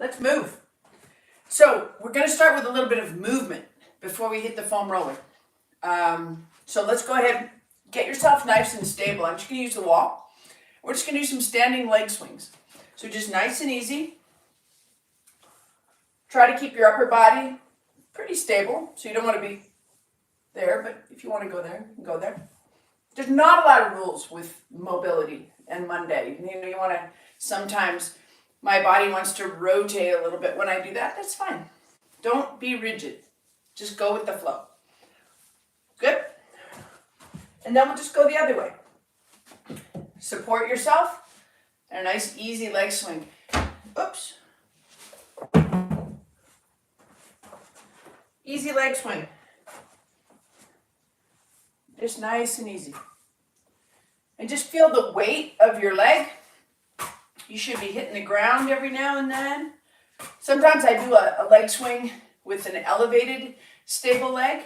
let's move. So we're going to start with a little bit of movement before we hit the foam roller. So let's go ahead, get yourself nice and stable. I'm just going to use the wall. We're just going to do some standing leg swings. So just nice and easy. Try to keep your upper body pretty stable, so you don't want to be there, but if you want to go there, you can go there. There's not a lot of rules with mobility and Monday. You want to, sometimes my body wants to rotate a little bit when I do that. That's fine. Don't be rigid. Just go with the flow. Good. And then we'll just go the other way. Support yourself and a nice easy leg swing. Oops. Easy leg swing. Just nice and easy. And just feel the weight of your leg. You should be hitting the ground every now and then. Sometimes I do a leg swing with an elevated, stable leg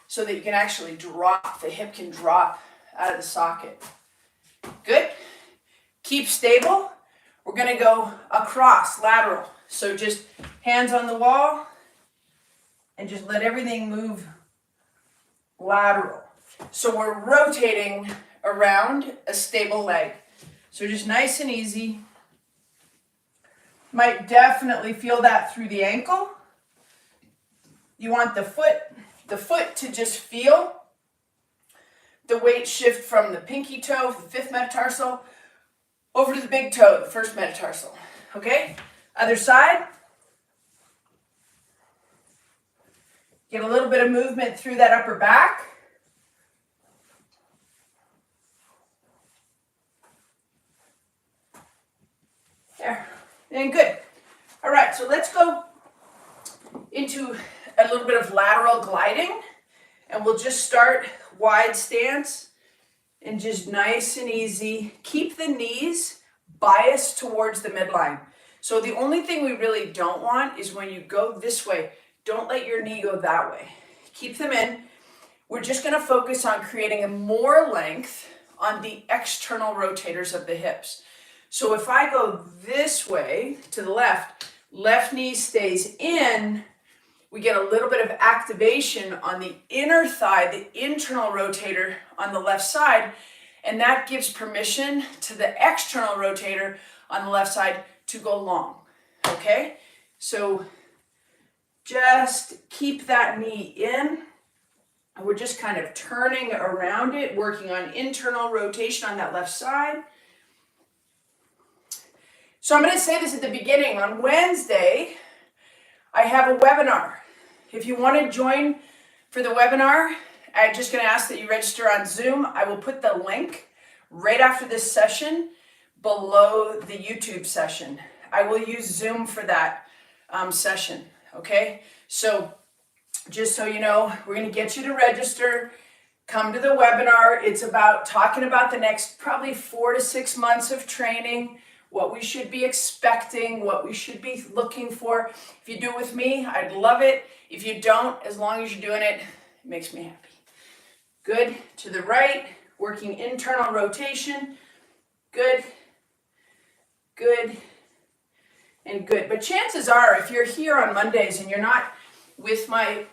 so that you can actually drop, the hip can drop out of the socket. Good. Keep stable. We're going to go across, lateral. So just hands on the wall and just let everything move lateral. So we're rotating around a stable leg. So just nice and easy. Might definitely feel that through the ankle. You want the foot to just feel the weight shift from the pinky toe, the fifth metatarsal, over to the big toe, the first metatarsal. Okay? Other side. Get a little bit of movement through that upper back. There. And good. All right, so let's go into a little bit of lateral gliding. And we'll just start wide stance and just nice and easy. Keep the knees biased towards the midline. So the only thing we really don't want is when you go this way, don't let your knee go that way. Keep them in. We're just going to focus on creating more length on the external rotators of the hips. So if I go this way to the left knee stays in, we get a little bit of activation on the inner thigh, the internal rotator on the left side, and that gives permission to the external rotator on the left side to go long, okay? So just keep that knee in. We're just kind of turning around it, working on internal rotation on that left side. So I'm going to say this at the beginning. On Wednesday, I have a webinar. If you want to join for the webinar, I'm just going to ask that you register on Zoom. I will put the link right after this session below the YouTube session. I will use Zoom for that session, okay? So just so you know, we're going to get you to register. Come to the webinar. It's about talking about the next probably 4 to 6 months of training, what we should be expecting, what we should be looking for. If you do it with me, I'd love it. If you don't, as long as you're doing it, it makes me happy. Good. To the right, working internal rotation. Good. Good. And good. But chances are, if you're here on Mondays and you're not with my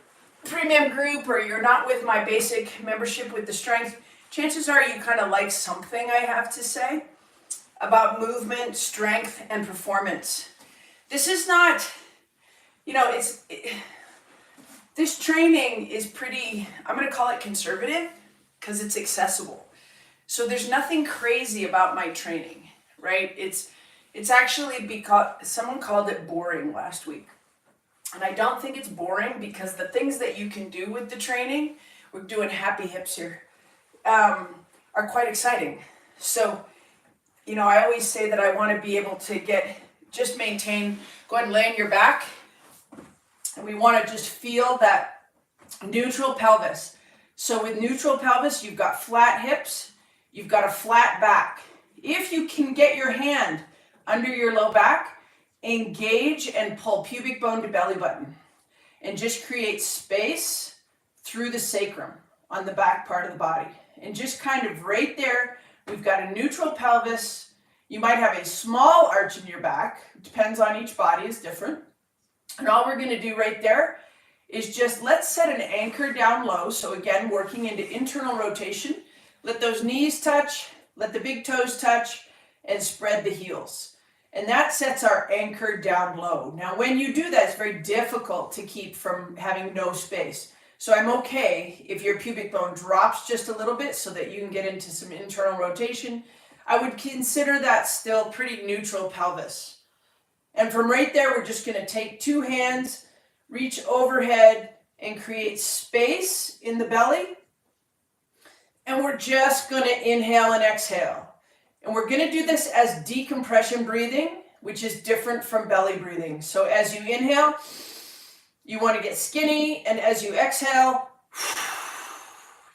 premium group or you're not with my basic membership with the strength, chances are you kind of like something I have to say about movement, strength, and performance. This is not, this training is pretty, I'm going to call it conservative because it's accessible. So there's nothing crazy about my training, right? It's actually because someone called it boring last week. And I don't think it's boring because the things that you can do with the training, we're doing happy hips here, are quite exciting. So, I always say that I want to be able to maintain, go ahead and lay on your back. And we want to just feel that neutral pelvis. So with neutral pelvis, you've got flat hips, you've got a flat back. If you can get your hand under your low back, engage and pull pubic bone to belly button. And just create space through the sacrum on the back part of the body. And just kind of right there, we've got a neutral pelvis You might have a small arch in your back. It depends on each body, is different. And all we're going to do right there is just let's set an anchor down low. So again, working into internal rotation. Let those knees touch, let the big toes touch, and spread the heels. And that sets our anchor down low. Now, when you do that, it's very difficult to keep from having no space. So I'm okay if your pubic bone drops just a little bit so that you can get into some internal rotation. I would consider that still pretty neutral pelvis. And from right there, we're just going to take two hands, reach overhead, and create space in the belly. And we're just going to inhale and exhale. And we're going to do this as decompression breathing, which is different from belly breathing. So as you inhale, you want to get skinny, and as you exhale,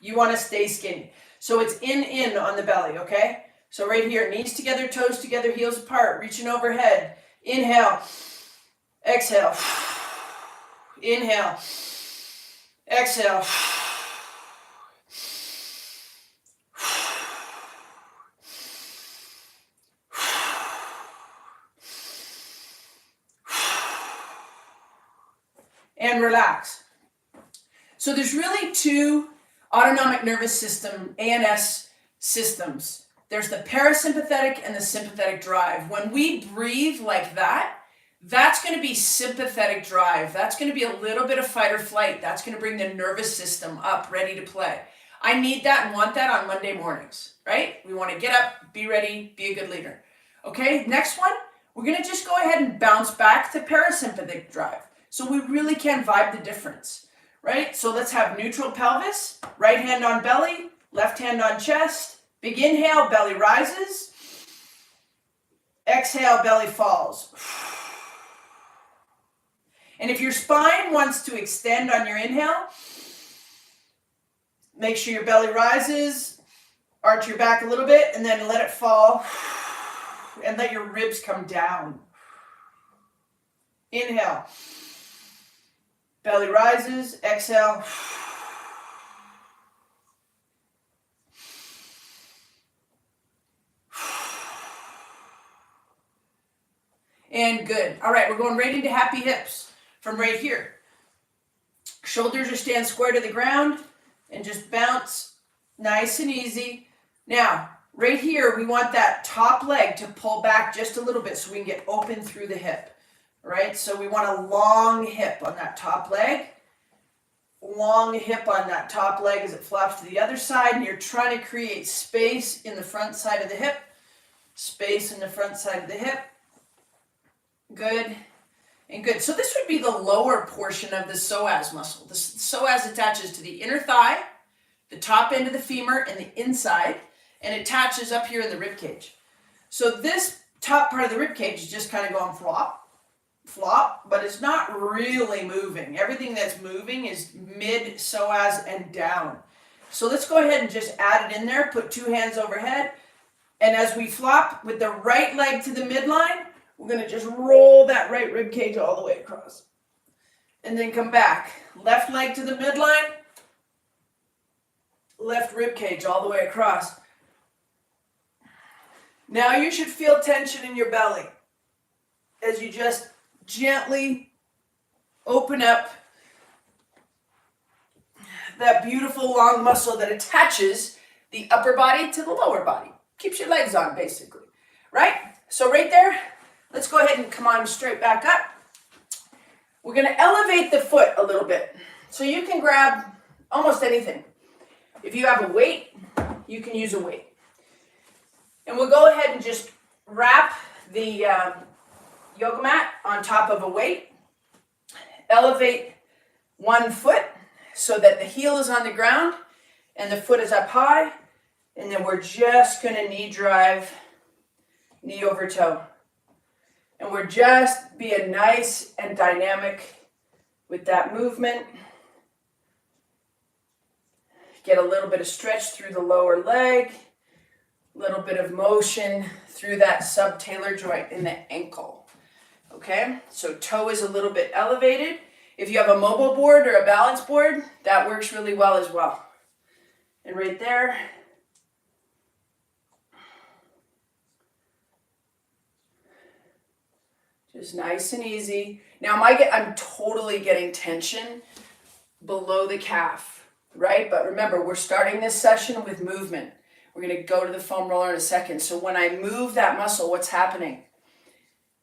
you want to stay skinny. So it's in on the belly, okay? So right here, knees together, toes together, heels apart, reaching overhead. Inhale, exhale, inhale, exhale. And relax. So there's really two autonomic nervous system, ANS systems. There's the parasympathetic and the sympathetic drive. When we breathe like that, that's going to be sympathetic drive. That's going to be a little bit of fight or flight. That's going to bring the nervous system up, ready to play. I need that and want that on Monday mornings, right? We want to get up, be ready, be a good leader. Okay, next one, we're going to just go ahead and bounce back to parasympathetic drive. So we really can vibe the difference, right? So let's have neutral pelvis, right hand on belly, left hand on chest. Big inhale, belly rises. Exhale, belly falls. And if your spine wants to extend on your inhale, make sure your belly rises, arch your back a little bit, and then let it fall. And let your ribs come down. Inhale. Belly rises, exhale. And good. All right, we're going right into happy hips from right here. Shoulders are stand square to the ground and just bounce nice and easy. Now, right here, we want that top leg to pull back just a little bit so we can get open through the hip. Right, so we want a long hip on that top leg. Long hip on that top leg as it flops to the other side, and you're trying to create space in the front side of the hip. Space in the front side of the hip. Good and good. So this would be the lower portion of the psoas muscle. The psoas attaches to the inner thigh, the top end of the femur, and the inside, and it attaches up here in the rib cage. So this top part of the rib cage is just kind of going flop, but it's not really moving. Everything that's moving is mid psoas and down. So let's go ahead and just add it in there. Put two hands overhead. And as we flop with the right leg to the midline, we're going to just roll that right rib cage all the way across. And then come back. Left leg to the midline. Left rib cage all the way across. Now you should feel tension in your belly as you just gently open up that beautiful long muscle that attaches the upper body to the lower body. Keeps your legs on, basically, right? So right there, let's go ahead and come on straight back up. We're going to elevate the foot a little bit. So you can grab almost anything. If you have a weight, you can use a weight. And we'll go ahead and just wrap the yoga mat on top of a weight. Elevate one foot so that the heel is on the ground and the foot is up high. And then we're just going to knee drive, knee over toe. And we're just being nice and dynamic with that movement. Get a little bit of stretch through the lower leg. A little bit of motion through that subtalar joint in the ankle. Okay, so toe is a little bit elevated. If you have a mobile board or a balance board, that works really well as well. And right there, Just nice and easy. Now I'm totally getting tension below the calf, right? But remember, we're starting this session with movement. We're going to go to the foam roller in a second. So when I move that muscle, what's happening?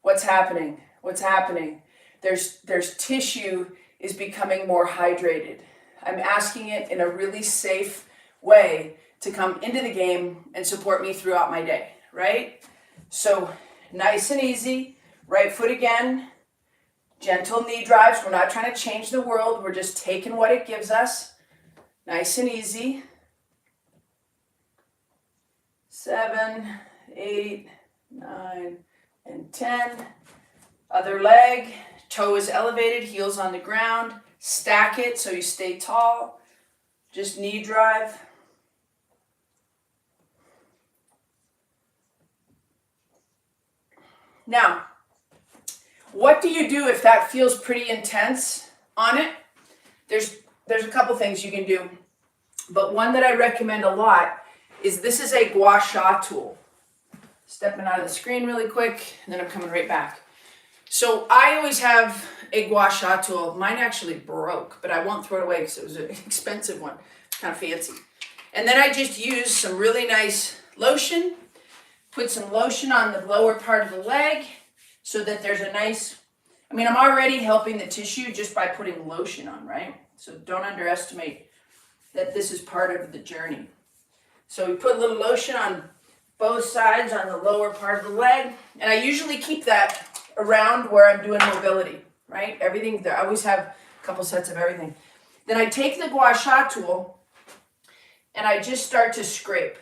What's happening? What's happening? There's tissue is becoming more hydrated. I'm asking it in a really safe way to come into the game and support me throughout my day, right? So nice and easy. Right foot again. Gentle knee drives. We're not trying to change the world. We're just taking what it gives us. Nice and easy. 7, 8, 9, and 10. Other leg. Toe is elevated, heels on the ground. Stack it so you stay tall. Just knee drive. Now, what do you do if that feels pretty intense on it? There's a couple things you can do, but one that I recommend a lot is this is a gua sha tool. Stepping out of the screen really quick, and then I'm coming right back. So I always have a gua sha tool. Mine actually broke, but I won't throw it away because it was an expensive one, kind of fancy. And then I just use some really nice lotion, put some lotion on the lower part of the leg so that there's a nice, I'm already helping the tissue just by putting lotion on, right? So don't underestimate that this is part of the journey. So we put a little lotion on both sides on the lower part of the leg, and I usually keep that around where I'm doing mobility, right? Everything, I always have a couple sets of everything. Then I take the gua sha tool and I just start to scrape.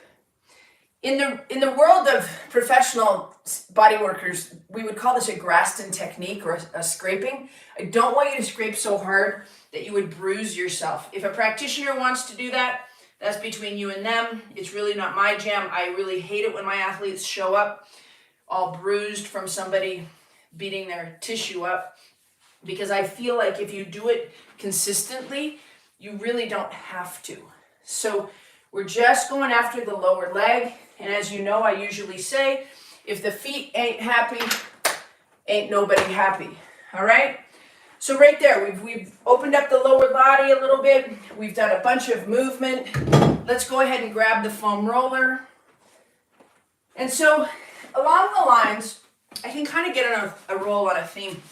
In the world of professional body workers, we would call this a Graston technique or a scraping. I don't want you to scrape so hard that you would bruise yourself. If a practitioner wants to do that, that's between you and them. It's really not my jam. I really hate it when my athletes show up all bruised from somebody beating their tissue up, because I feel like if you do it consistently, you really don't have to. So we're just going after the lower leg. And as you know, I usually say, if the feet ain't happy, ain't nobody happy. All right? So right there, we've opened up the lower body a little bit. We've done a bunch of movement. Let's go ahead and grab the foam roller. And so along the lines, I can kind of get on a roll on a theme.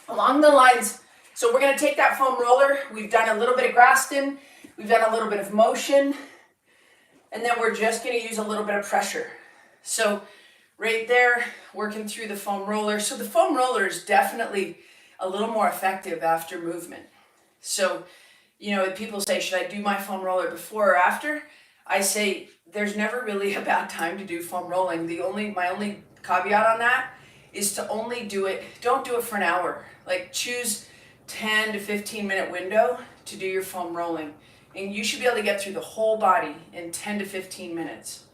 Along the lines, so we're going to take that foam roller. We've done a little bit of Graston. We've done a little bit of motion. And then we're just going to use a little bit of pressure. So right there, working through the foam roller. So the foam roller is definitely a little more effective after movement. So, people say, should I do my foam roller before or after? I say, there's never really a bad time to do foam rolling. My only caveat on that is to only do it, don't do it for an hour. Like choose 10 to 15 minute window to do your foam rolling. And you should be able to get through the whole body in 10 to 15 minutes.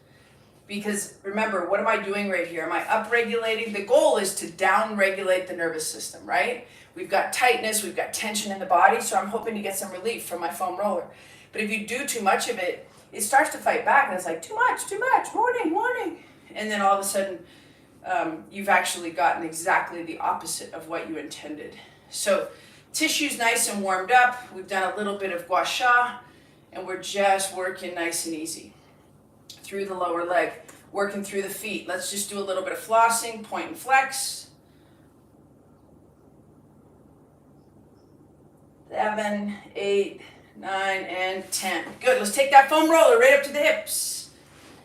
Because remember, what am I doing right here? Am I upregulating? The goal is to downregulate the nervous system, right? We've got tightness, we've got tension in the body, so I'm hoping to get some relief from my foam roller. But if you do too much of it, it starts to fight back, and it's like, too much, morning. And then all of a sudden, you've actually gotten exactly the opposite of what you intended. So tissue's nice and warmed up. We've done a little bit of gua sha, and we're just working nice and easy through the lower leg, working through the feet. Let's just do a little bit of flossing, point and flex. 7, 8, 9, and 10. Good, let's take that foam roller right up to the hips.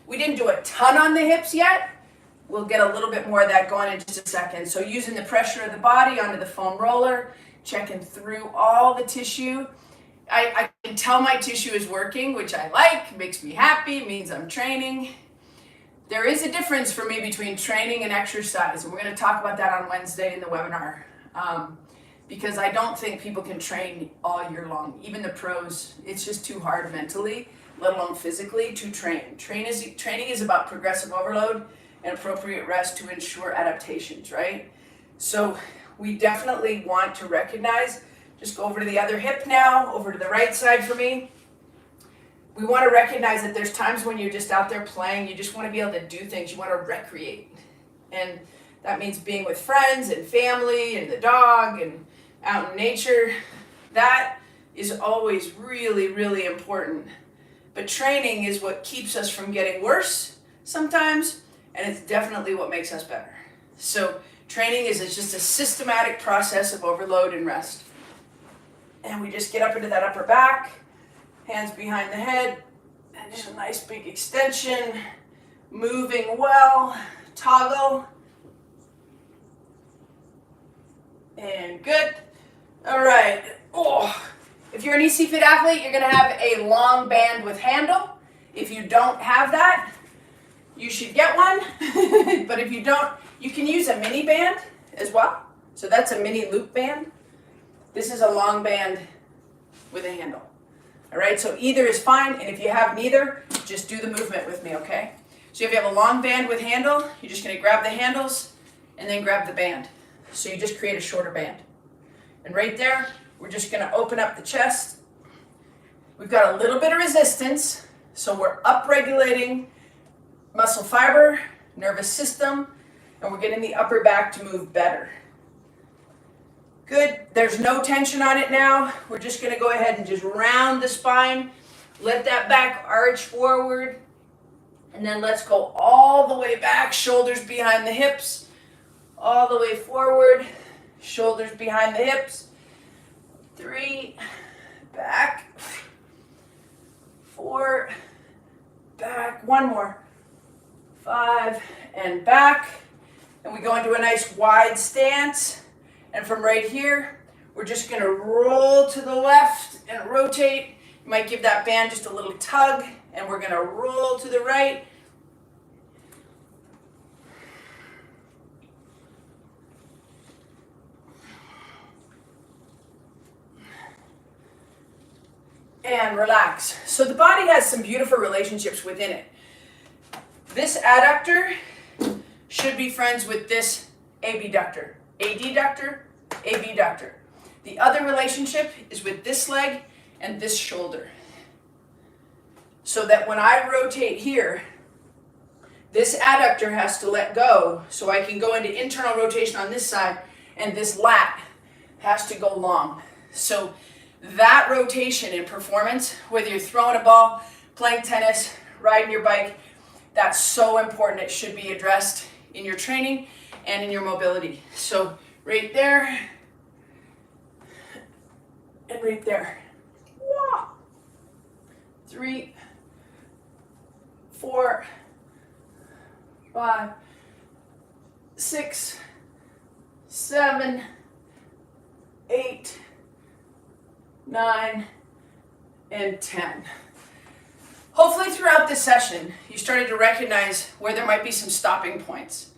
We didn't do a ton on the hips yet. We'll get a little bit more of that going in just a second. So using the pressure of the body onto the foam roller, checking through all the tissue. I can tell my tissue is working, which I like, makes me happy, means I'm training. There is a difference for me between training and exercise, and we're going to talk about that on Wednesday in the webinar. Because I don't think people can train all year long. Even the pros, it's just too hard mentally, let alone physically, to train. Training is about progressive overload and appropriate rest to ensure adaptations, right? So we definitely want to recognize, just go over to the other hip now, over to the right side for me. We want to recognize that there's times when you're just out there playing, you just want to be able to do things, you want to recreate. And That means being with friends and family and the dog and out in nature. That is always really, really important. But training is what keeps us from getting worse sometimes, and it's definitely what makes us better. So training is just a systematic process of overload and rest. And we just get up into that upper back, hands behind the head, and just a nice big extension, moving well, toggle. And good. All right. Oh. If you're an ECFIT athlete, you're going to have a long band with handle. If you don't have that, you should get one. But if you don't, you can use a mini band as well. So that's a mini loop band. This is a long band with a handle. All right, so either is fine. And if you have neither, just do the movement with me, okay? So if you have a long band with handle, you're just going to grab the handles and then grab the band. So you just create a shorter band. And right there, we're just going to open up the chest. We've got a little bit of resistance, so we're upregulating muscle fiber, nervous system, and we're getting the upper back to move better. Good. There's no tension on it now. We're just going to go ahead and just round the spine. Let that back arch forward. And then let's go all the way back, shoulders behind the hips, all the way forward, shoulders behind the hips. 3, back, 4, back, one more, 5, and back, and we go into a nice wide stance, and from right here, we're just going to roll to the left and rotate. You might give that band just a little tug, and we're going to roll to the right. And relax. So the body has some beautiful relationships within it. This adductor should be friends with this abductor. Adductor, abductor. The other relationship is with this leg and this shoulder. So that when I rotate here, this adductor has to let go so I can go into internal rotation on this side, and this lat has to go long. So that rotation in performance, whether you're throwing a ball, playing tennis, riding your bike, that's so important. It should be addressed in your training and in your mobility. So right there and right there. 3, 4, 5, 6, 7, 8, 9, and 10. Hopefully throughout this session, you started to recognize where there might be some stopping points.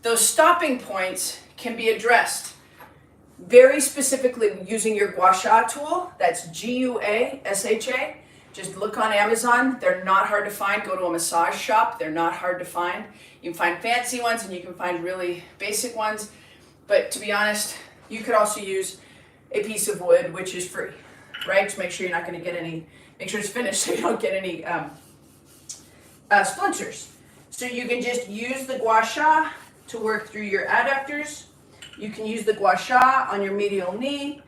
Those stopping points can be addressed very specifically using your gua sha tool. That's G-U-A-S-H-A. Just look on Amazon. They're not hard to find. Go to a massage shop. They're not hard to find. You can find fancy ones and you can find really basic ones. But to be honest, you could also use a piece of wood, which is free, right? Just make sure you're not going to get any, make sure it's finished so you don't get any splinters. So you can just use the gua sha to work through your adductors. You can use the gua sha on your medial knee,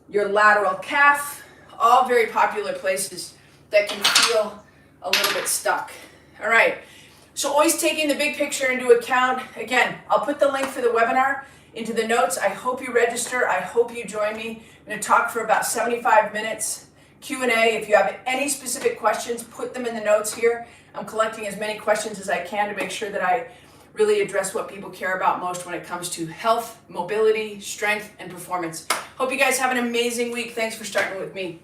your lateral calf, all very popular places that can feel a little bit stuck. All right, so always taking the big picture into account. Again, I'll put the link for the webinar into the notes. I hope you register. I hope you join me. I'm going to talk for about 75 minutes. Q&A. If you have any specific questions, put them in the notes here. I'm collecting as many questions as I can to make sure that I really address what people care about most when it comes to health, mobility, strength, and performance. Hope you guys have an amazing week. Thanks for starting with me.